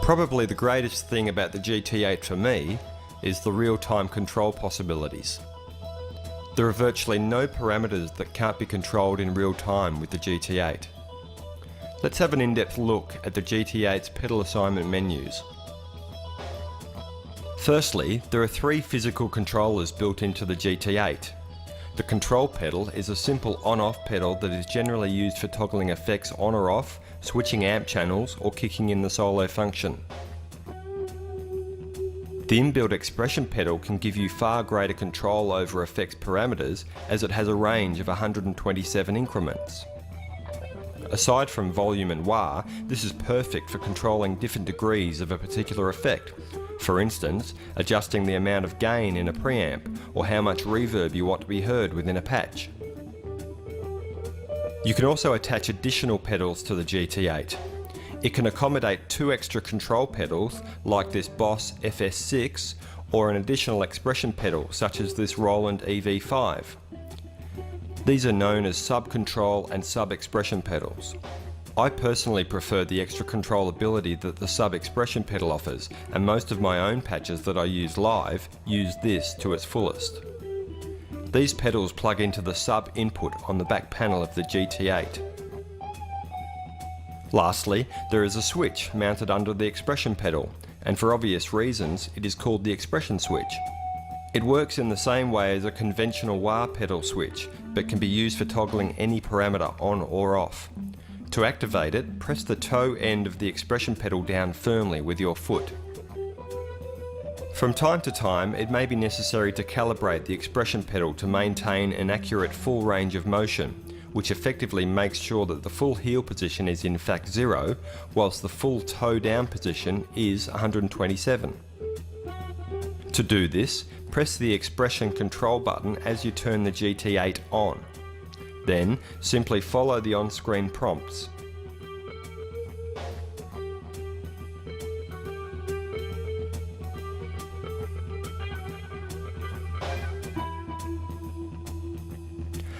Probably the greatest thing about the GT8 for me is the real-time control possibilities. There are virtually no parameters that can't be controlled in real time with the GT8. Let's have an in-depth look at the GT8's pedal assignment menus. Firstly, there are three physical controllers built into the GT8. The control pedal is a simple on-off pedal that is generally used for toggling effects on or off, switching amp channels, or kicking in the solo function. The inbuilt expression pedal can give you far greater control over effects parameters as it has a range of 127 increments. Aside from volume and wah, this is perfect for controlling different degrees of a particular effect. For instance, adjusting the amount of gain in a preamp, or how much reverb you want to be heard within a patch. You can also attach additional pedals to the GT8. It can accommodate two extra control pedals, like this BOSS FS6, or an additional expression pedal, such as this Roland EV5. These are known as sub-control and sub-expression pedals. I personally prefer the extra controllability that the sub-expression pedal offers, and most of my own patches that I use live use this to its fullest. These pedals plug into the sub-input on the back panel of the GT8. Lastly, there is a switch mounted under the expression pedal, and for obvious reasons it is called the expression switch. It works in the same way as a conventional wah pedal switch, but can be used for toggling any parameter on or off. To activate it, press the toe end of the expression pedal down firmly with your foot. From time to time, it may be necessary to calibrate the expression pedal to maintain an accurate full range of motion, which effectively makes sure that the full heel position is in fact 0, whilst the full toe down position is 127. To do this, press the expression control button as you turn the GT8 on. Then, simply follow the on-screen prompts.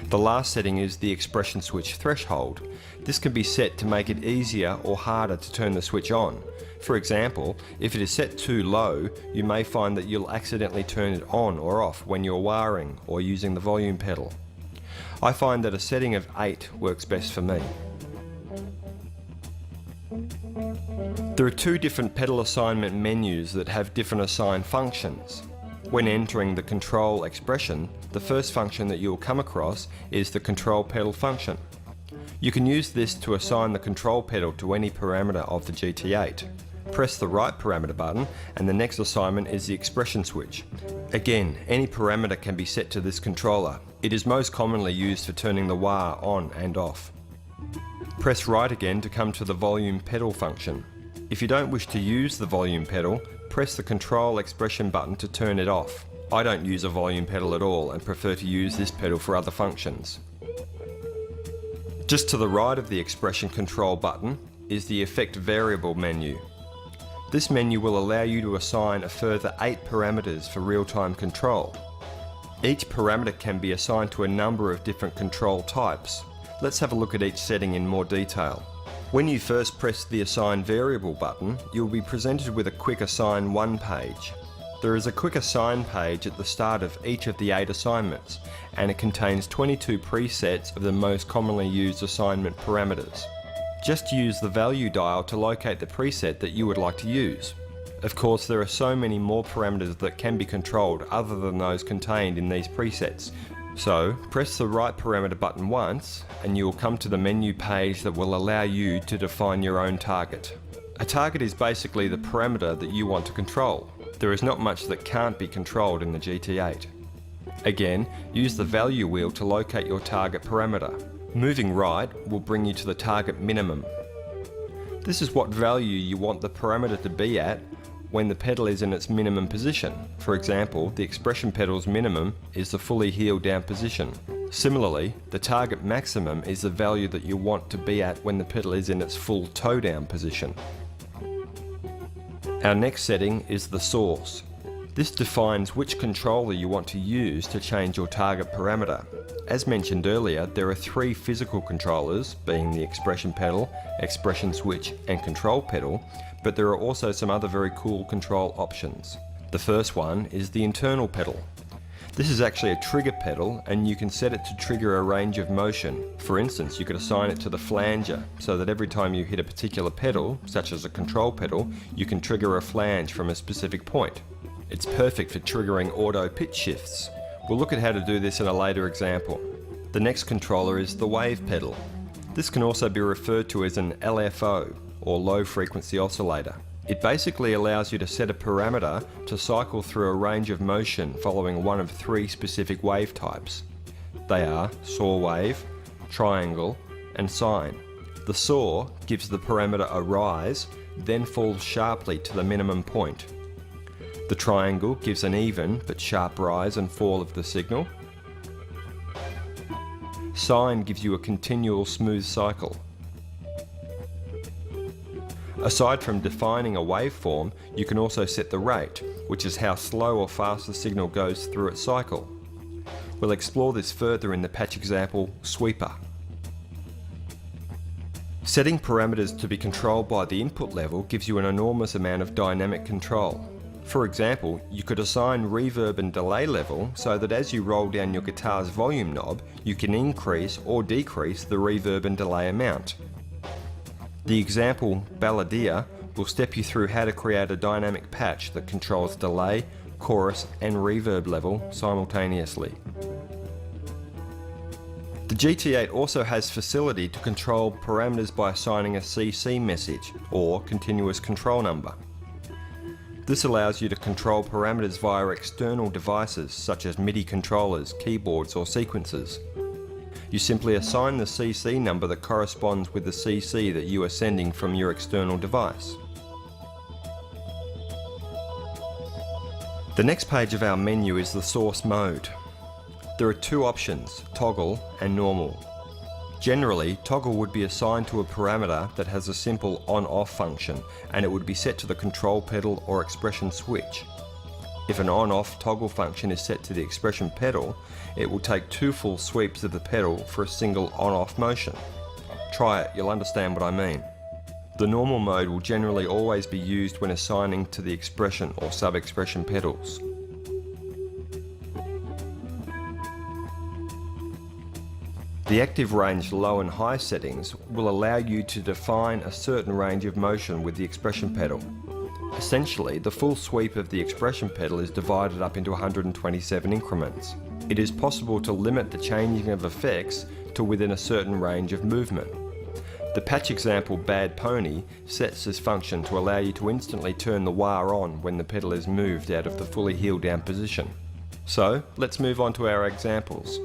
The last setting is the expression switch threshold. This can be set to make it easier or harder to turn the switch on. For example, if it is set too low, you may find that you'll accidentally turn it on or off when you're wiring or using the volume pedal. I find that a setting of 8 works best for me. There are two different pedal assignment menus that have different assign functions. When entering the control expression, the first function that you'll come across is the control pedal function. You can use this to assign the control pedal to any parameter of the GT8. Press the right parameter button and the next assignment is the expression switch. Again, any parameter can be set to this controller. It is most commonly used for turning the wah on and off. Press right again to come to the volume pedal function. If you don't wish to use the volume pedal, press the control expression button to turn it off. I don't use a volume pedal at all and prefer to use this pedal for other functions. Just to the right of the expression control button is the effect variable menu. This menu will allow you to assign a further 8 parameters for real-time control. Each parameter can be assigned to a number of different control types. Let's have a look at each setting in more detail. When you first press the Assign Variable button, you'll be presented with a Quick Assign 1 page. There is a Quick Assign page at the start of each of the 8 assignments, and it contains 22 presets of the most commonly used assignment parameters. Just use the value dial to locate the preset that you would like to use. Of course, there are so many more parameters that can be controlled other than those contained in these presets. So, press the right parameter button once and you will come to the menu page that will allow you to define your own target. A target is basically the parameter that you want to control. There is not much that can't be controlled in the GT8. Again, use the value wheel to locate your target parameter. Moving right will bring you to the target minimum. This is what value you want the parameter to be at when the pedal is in its minimum position. For example, the expression pedal's minimum is the fully heeled down position. Similarly, the target maximum is the value that you want to be at when the pedal is in its full toe down position. Our next setting is the source. This defines which controller you want to use to change your target parameter. As mentioned earlier, there are 3 physical controllers, being the expression pedal, expression switch and control pedal, but there are also some other very cool control options. The first one is the internal pedal. This is actually a trigger pedal and you can set it to trigger a range of motion. For instance, you could assign it to the flanger so that every time you hit a particular pedal, such as a control pedal, you can trigger a flange from a specific point. It's perfect for triggering auto pitch shifts. We'll look at how to do this in a later example. The next controller is the wave pedal. This can also be referred to as an LFO, or low frequency oscillator. It basically allows you to set a parameter to cycle through a range of motion following one of 3 specific wave types. They are saw wave, triangle, and sine. The saw gives the parameter a rise, then falls sharply to the minimum point. The triangle gives an even but sharp rise and fall of the signal. Sine gives you a continual smooth cycle. Aside from defining a waveform, you can also set the rate, which is how slow or fast the signal goes through its cycle. We'll explore this further in the patch example sweeper. Setting parameters to be controlled by the input level gives you an enormous amount of dynamic control. For example, you could assign reverb and delay level so that as you roll down your guitar's volume knob, you can increase or decrease the reverb and delay amount. The example Balladeer will step you through how to create a dynamic patch that controls delay, chorus and reverb level simultaneously. The GT8 also has facility to control parameters by assigning a CC message or continuous control number. This allows you to control parameters via external devices such as MIDI controllers, keyboards or sequencers. You simply assign the CC number that corresponds with the CC that you are sending from your external device. The next page of our menu is the source mode. There are 2 options, toggle and normal. Generally, toggle would be assigned to a parameter that has a simple on-off function, and it would be set to the control pedal or expression switch. If an on-off toggle function is set to the expression pedal, it will take 2 full sweeps of the pedal for a single on-off motion. Try it, you'll understand what I mean. The normal mode will generally always be used when assigning to the expression or sub-expression pedals. The active range low and high settings will allow you to define a certain range of motion with the expression pedal. Essentially, the full sweep of the expression pedal is divided up into 127 increments. It is possible to limit the changing of effects to within a certain range of movement. The patch example Bad Pony sets this function to allow you to instantly turn the wah on when the pedal is moved out of the fully heeled down position. So, let's move on to our examples.